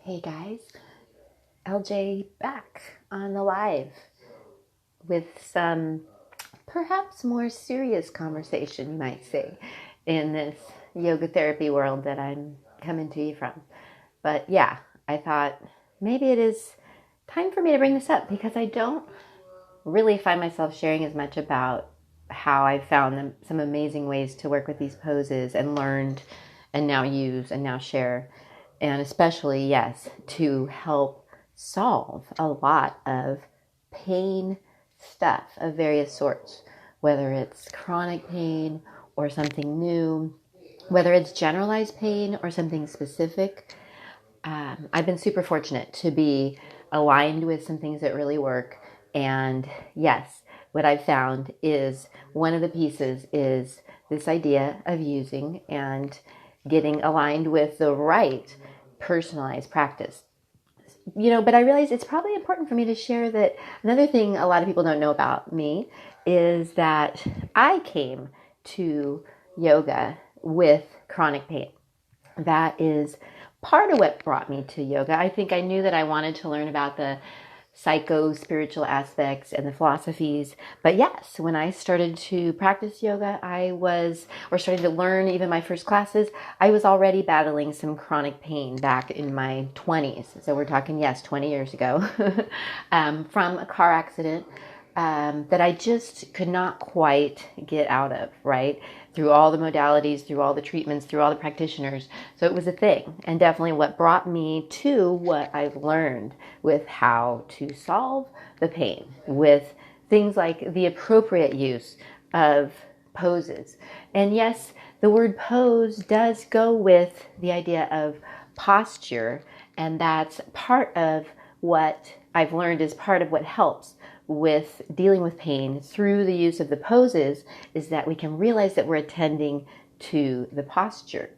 Hey guys, LJ back on the live with some perhaps more serious conversation, you might say, in this yoga therapy world that I'm coming to you from. But yeah, I thought maybe it is time for me to bring this up because I don't really find myself sharing as much about how I've found some amazing ways to work with these poses and learned and now use and now share. And especially, yes, to help solve a lot of pain stuff of various sorts, whether it's chronic pain or something new, whether it's generalized pain or something specific. I've been super fortunate to be aligned with some things that really work. And yes, what I've found is one of the pieces is this idea of using and getting aligned with the right personalized practice. But I realize it's probably important for me to share that another thing a lot of people don't know about me is that I came to yoga with chronic pain. That is part of what brought me to yoga. I think I knew that I wanted to learn about the psycho-spiritual aspects and the philosophies. But yes, when I started to practice yoga, or starting to learn even my first classes, I was already battling some chronic pain back in my 20s. So we're talking, yes, 20 years ago, from a car accident that I just could not quite get out of, right? Through all the modalities, through all the treatments, through all the practitioners. So it was a thing, and definitely what brought me to what I've learned with how to solve the pain with things like the appropriate use of poses. And yes, the word pose does go with the idea of posture, and that's part of what I've learned is part of what helps with dealing with pain through the use of the poses is that we can realize that we're attending to the posture.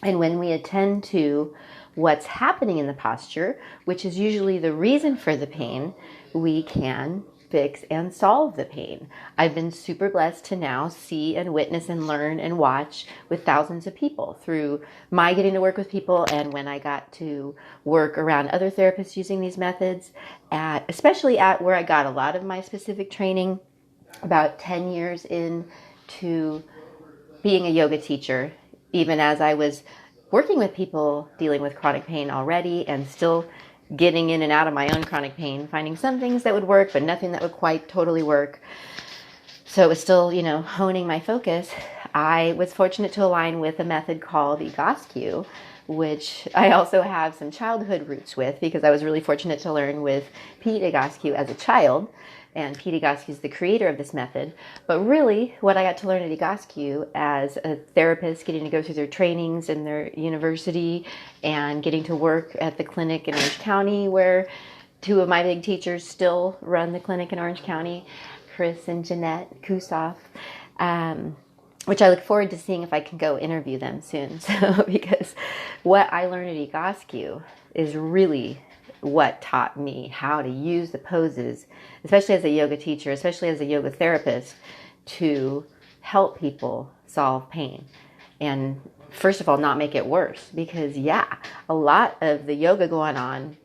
And when we attend to what's happening in the posture, which is usually the reason for the pain, we can fix and solve the pain. I've been super blessed to now see and witness and learn and watch with thousands of people through my getting to work with people and when I got to work around other therapists using these methods, especially at where I got a lot of my specific training about 10 years into being a yoga teacher, even as I was working with people dealing with chronic pain already and still getting in and out of my own chronic pain, finding some things that would work, but nothing that would quite totally work. So it was still, honing my focus. I was fortunate to align with a method called Egoscue, which I also have some childhood roots with because I was really fortunate to learn with Pete Egoscue as a child. And Pete Egoscue is the creator of this method. But really, what I got to learn at Egoscue as a therapist, getting to go through their trainings in their university and getting to work at the clinic in Orange County, where two of my big teachers still run the clinic in Orange County, Chris and Jeanette Kusoff, which I look forward to seeing if I can go interview them soon. So, because what I learned at Egoscue is really what taught me how to use the poses, especially as a yoga teacher, especially as a yoga therapist, to help people solve pain. And first of all, not make it worse, because a lot of the yoga going on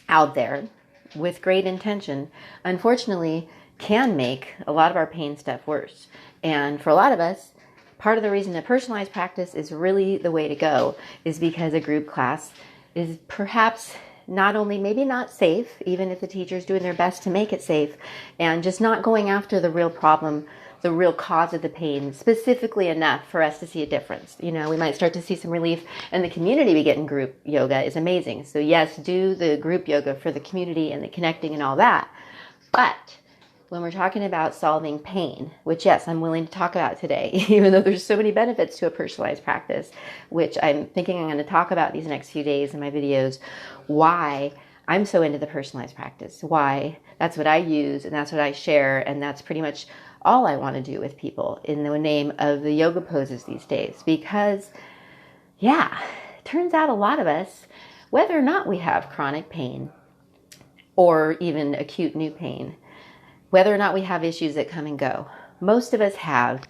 out there with great intention, unfortunately, can make a lot of our pain stuff worse. And for a lot of us, part of the reason that personalized practice is really the way to go is because a group class is perhaps not only maybe not safe, even if the teacher's doing their best to make it safe, and just not going after the real problem, the real cause of the pain specifically enough for us to see a difference. We might start to see some relief, and the community we get in group yoga is amazing. So yes, do the group yoga for the community and the connecting and all that. But when we're talking about solving pain, which yes, I'm willing to talk about today, even though there's so many benefits to a personalized practice, which I'm thinking I'm going to talk about these next few days in my videos, why I'm so into the personalized practice, why that's what I use and that's what I share, and that's pretty much all I want to do with people in the name of the yoga poses these days. Because, it turns out a lot of us, whether or not we have chronic pain or even acute new pain, whether or not we have issues that come and go, most of us have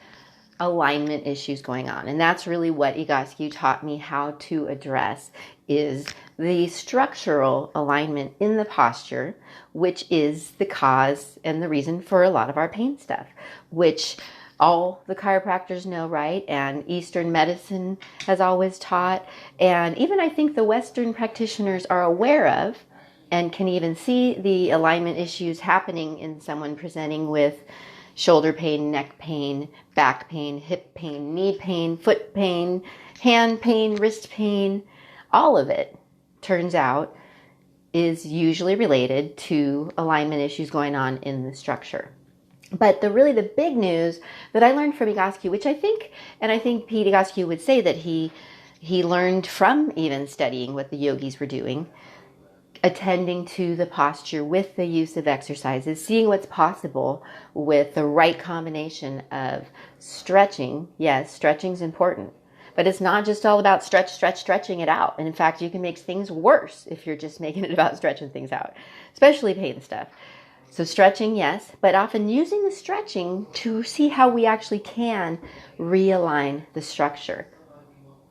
alignment issues going on. And that's really what Egoscue taught me how to address, is the structural alignment in the posture, which is the cause and the reason for a lot of our pain stuff, which all the chiropractors know, right? And Eastern medicine has always taught. And even I think the Western practitioners are aware of and can even see the alignment issues happening in someone presenting with shoulder pain, neck pain, back pain, hip pain, knee pain, foot pain, hand pain, wrist pain. All of it, turns out, is usually related to alignment issues going on in the structure. But the big news that I learned from Egoscue, which I think Pete Egoscue would say that he learned from even studying what the yogis were doing, attending to the posture with the use of exercises, seeing what's possible with the right combination of stretching. Yes, stretching's important, but it's not just all about stretching it out. And in fact, you can make things worse if you're just making it about stretching things out, especially pain stuff. So stretching, yes, but often using the stretching to see how we actually can realign the structure,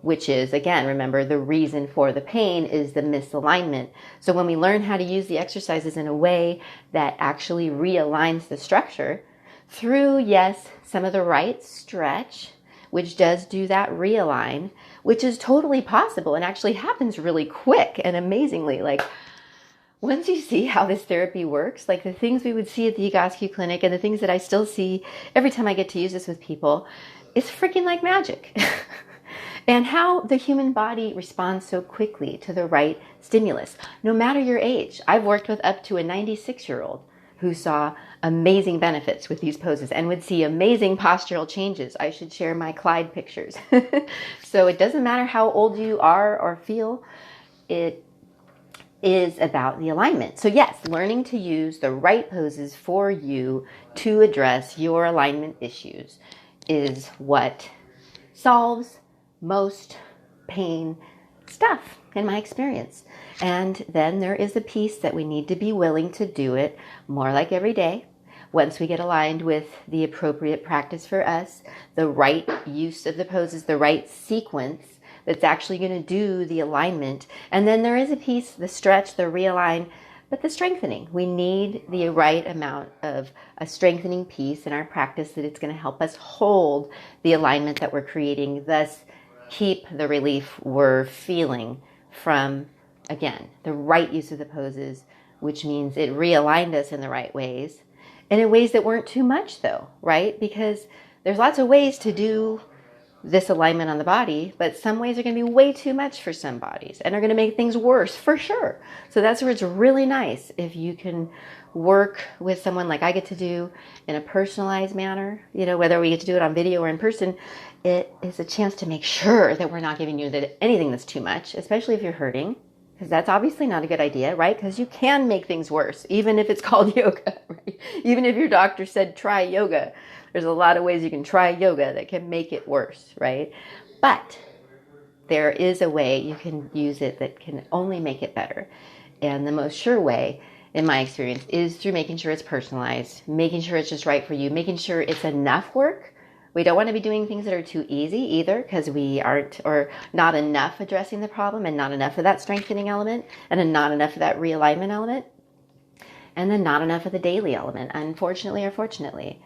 which is, again, remember, the reason for the pain is the misalignment. So when we learn how to use the exercises in a way that actually realigns the structure through, yes, some of the right stretch, which does do that realign, which is totally possible and actually happens really quick and amazingly. Like, once you see how this therapy works, like the things we would see at the Egoscue clinic and the things that I still see every time I get to use this with people, it's freaking like magic. And how the human body responds so quickly to the right stimulus, no matter your age. I've worked with up to a 96-year-old who saw amazing benefits with these poses and would see amazing postural changes. I should share my Clyde pictures. So it doesn't matter how old you are or feel, it is about the alignment. So yes, learning to use the right poses for you to address your alignment issues is what solves most pain stuff in my experience. And then there is a piece that we need to be willing to do it more like every day. Once we get aligned with the appropriate practice for us, the right use of the poses, the right sequence that's actually going to do the alignment. And then there is a piece, the stretch, the realign, but the strengthening. We need the right amount of a strengthening piece in our practice that it's going to help us hold the alignment that we're creating, thus keep the relief we're feeling from, again, the right use of the poses, which means it realigned us in the right ways and in ways that weren't too much though, right? Because there's lots of ways to do this alignment on the body, but some ways are going to be way too much for some bodies and are going to make things worse for sure. So that's where it's really nice if you can work with someone like I get to do in a personalized manner, whether we get to do it on video or in person. It is a chance to make sure that we're not giving you anything that's too much, especially if you're hurting, because that's obviously not a good idea, right? Because you can make things worse, even if it's called yoga, right? Even if your doctor said try yoga, there's a lot of ways you can try yoga that can make it worse, right? But there is a way you can use it that can only make it better. And the most sure way, in my experience, is through making sure it's personalized, making sure it's just right for you, making sure it's enough work. We don't want to be doing things that are too easy either, because we aren't, or not enough addressing the problem, and not enough of that strengthening element, and then not enough of that realignment element, and then not enough of the daily element, unfortunately or fortunately.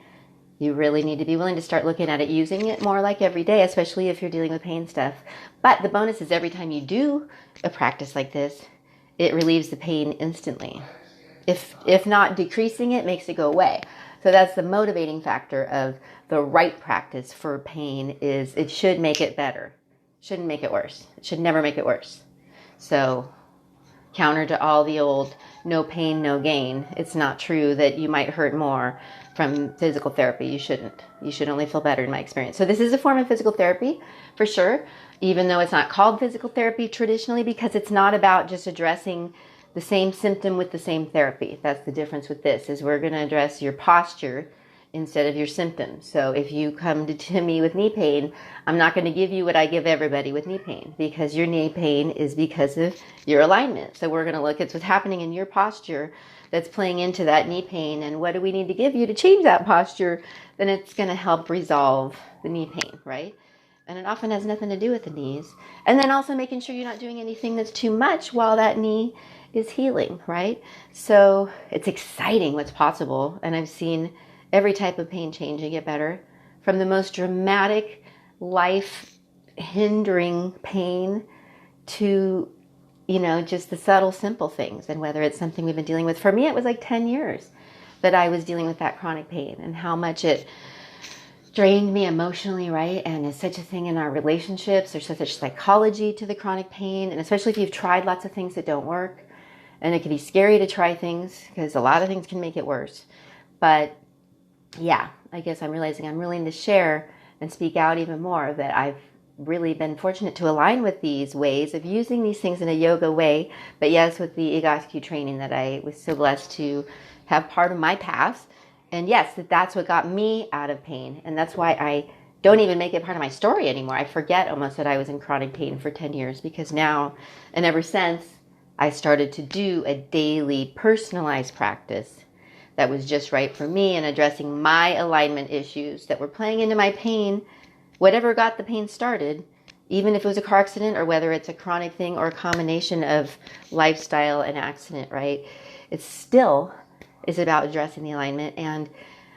You really need to be willing to start looking at it, using it more like every day, especially if you're dealing with pain stuff. But the bonus is every time you do a practice like this, it relieves the pain instantly. If not decreasing it, makes it go away. So that's the motivating factor of the right practice for pain, is it should make it better. It shouldn't make it worse. It should never make it worse. So counter to all the old no pain, no gain, it's not true that you might hurt more from physical therapy. You shouldn't. You should only feel better in my experience. So this is a form of physical therapy for sure, even though it's not called physical therapy traditionally, because it's not about just addressing the same symptom with the same therapy. That's the difference with this, is we're going to address your posture instead of your symptoms. So if you come to me with knee pain, I'm not going to give you what I give everybody with knee pain, because your knee pain is because of your alignment. So we're going to look at what's happening in your posture that's playing into that knee pain, and what do we need to give you to change that posture. Then it's going to help resolve the knee pain, right? And it often has nothing to do with the knees. And then also making sure you're not doing anything that's too much while that knee is healing, right? So it's exciting what's possible. And I've seen every type of pain change and get better, from the most dramatic, life-hindering pain to, just the subtle, simple things. And whether it's something we've been dealing with. For me, it was like 10 years that I was dealing with that chronic pain, and how much it drained me emotionally, right? And it's such a thing in our relationships. There's such psychology to the chronic pain, and especially if you've tried lots of things that don't work. And it can be scary to try things, because a lot of things can make it worse. But yeah, I guess I'm realizing I'm willing to share and speak out even more, that I've really been fortunate to align with these ways of using these things in a yoga way. But yes, with the Egoscue training that I was so blessed to have part of my path. And yes, that's what got me out of pain. And that's why I don't even make it part of my story anymore. I forget almost that I was in chronic pain for 10 years, because now and ever since, I started to do a daily personalized practice that was just right for me, and addressing my alignment issues that were playing into my pain, whatever got the pain started, even if it was a car accident, or whether it's a chronic thing or a combination of lifestyle and accident, right? It still is about addressing the alignment. And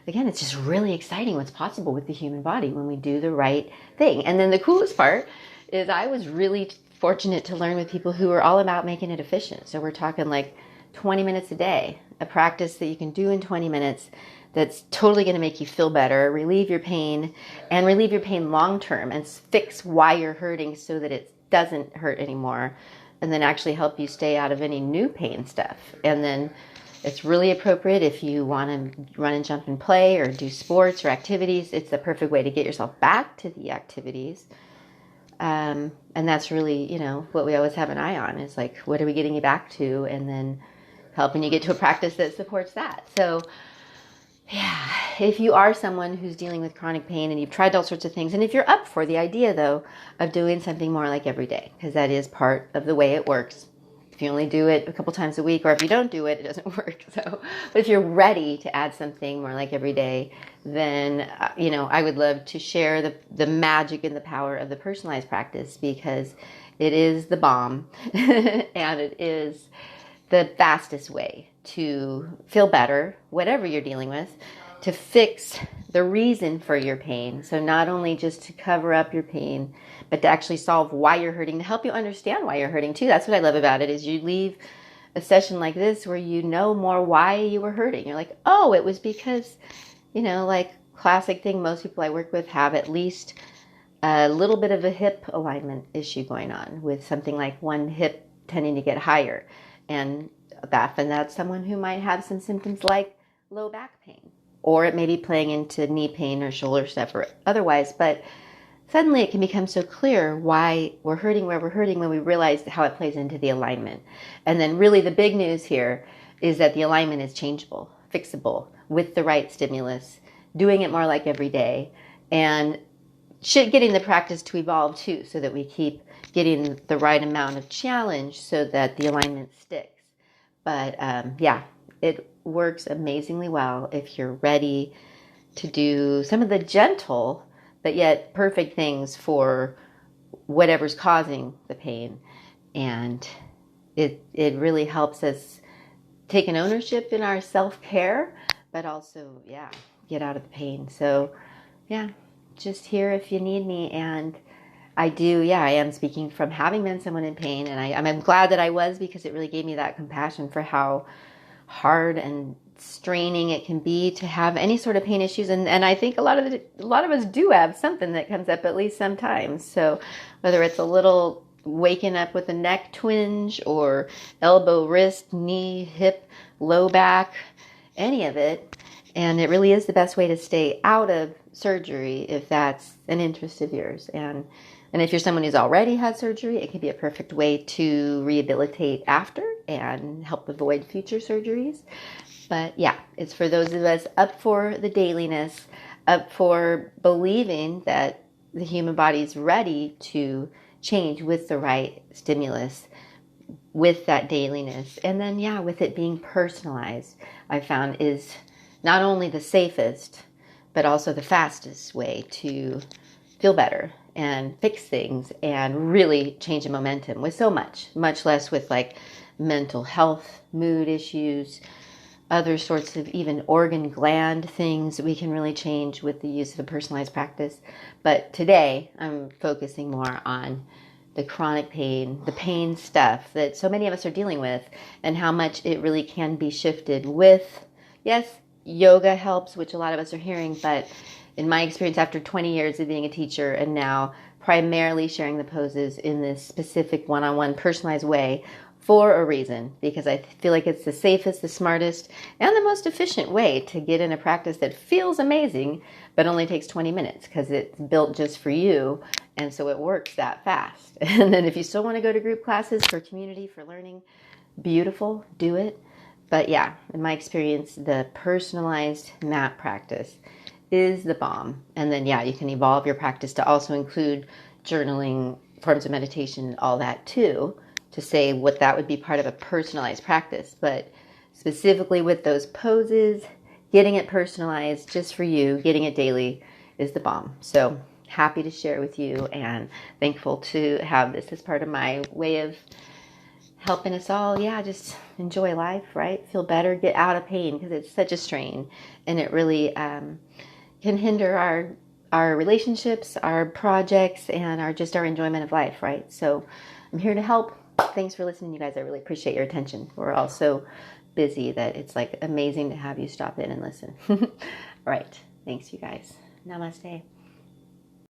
again, it's just really exciting what's possible with the human body when we do the right thing. And then the coolest part is I was really fortunate to learn with people who are all about making it efficient. So we're talking like 20 minutes a day, a practice that you can do in 20 minutes that's totally going to make you feel better, relieve your pain, and relieve your pain long term, and fix why you're hurting so that it doesn't hurt anymore, and then actually help you stay out of any new pain stuff. And then it's really appropriate if you want to run and jump and play or do sports or activities. It's the perfect way to get yourself back to the activities. And that's really, what we always have an eye on, is like, what are we getting you back to? And then helping you get to a practice that supports that. So yeah, if you are someone who's dealing with chronic pain and you've tried all sorts of things, and if you're up for the idea, though, of doing something more like every day, because that is part of the way it works. If you only do it a couple times a week, or if you don't do it, it doesn't work. So, but if you're ready to add something more like every day, then, I would love to share the magic and the power of the personalized practice, because it is the bomb and it is the fastest way to feel better, whatever you're dealing with, to fix the reason for your pain. So not only just to cover up your pain, but to actually solve why you're hurting, to help you understand why you're hurting too. That's what I love about it, is you leave a session like this where you know more why you were hurting. You're like, oh, it was because, like classic thing, most people I work with have at least a little bit of a hip alignment issue going on, with something like one hip tending to get higher. And that's someone who might have some symptoms like low back pain, or it may be playing into knee pain or shoulder stuff or otherwise. But suddenly it can become so clear why we're hurting where we're hurting when we realize how it plays into the alignment. And then really the big news here is that the alignment is changeable, fixable, with the right stimulus, doing it more like every day, and getting the practice to evolve too, so that we keep getting the right amount of challenge so that the alignment sticks. But it works amazingly well if you're ready to do some of the gentle but yet perfect things for whatever's causing the pain. And it really helps us take an ownership in our self-care, but also, get out of the pain. So, just here if you need me. And I am speaking from having been someone in pain, and I'm glad that I was, because it really gave me that compassion for how hard and straining it can be to have any sort of pain issues. And I think a lot of us do have something that comes up at least sometimes. So whether it's a little waking up with a neck twinge, or elbow, wrist, knee, hip, low back, any of it. And it really is the best way to stay out of surgery if that's an interest of yours. And if you're someone who's already had surgery, it can be a perfect way to rehabilitate after and help avoid future surgeries. But yeah, it's for those of us up for the dailiness, up for believing that the human body is ready to change with the right stimulus, with that dailiness. And then, yeah, with it being personalized, I found is not only the safest, but also the fastest way to feel better and fix things and really change the momentum with so much less with like mental health, mood issues, other sorts of even organ gland things we can really change with the use of a personalized practice. But today I'm focusing more on the chronic pain, the pain stuff that so many of us are dealing with, and how much it really can be shifted with, yes, yoga helps, which a lot of us are hearing, but in my experience after 20 years of being a teacher and now primarily sharing the poses in this specific one-on-one personalized way for a reason, because I feel like it's the safest, the smartest, and the most efficient way to get in a practice that feels amazing, but only takes 20 minutes because it's built just for you. And so it works that fast. And then if you still want to go to group classes for community, for learning, beautiful, do it. But yeah, in my experience, the personalized mat practice is the bomb. And then, yeah, you can evolve your practice to also include journaling, forms of meditation, all that too, to say what that would be part of a personalized practice. But specifically with those poses, getting it personalized just for you, getting it daily is the bomb. So happy to share with you and thankful to have this as part of my way of helping us all, just enjoy life, right? Feel better, get out of pain, because it's such a strain, and it really can hinder our relationships, our projects, and our enjoyment of life, right? So I'm here to help. Thanks for listening, you guys. I really appreciate your attention. We're all so busy that it's like amazing to have you stop in and listen. All right. Thanks, you guys. Namaste.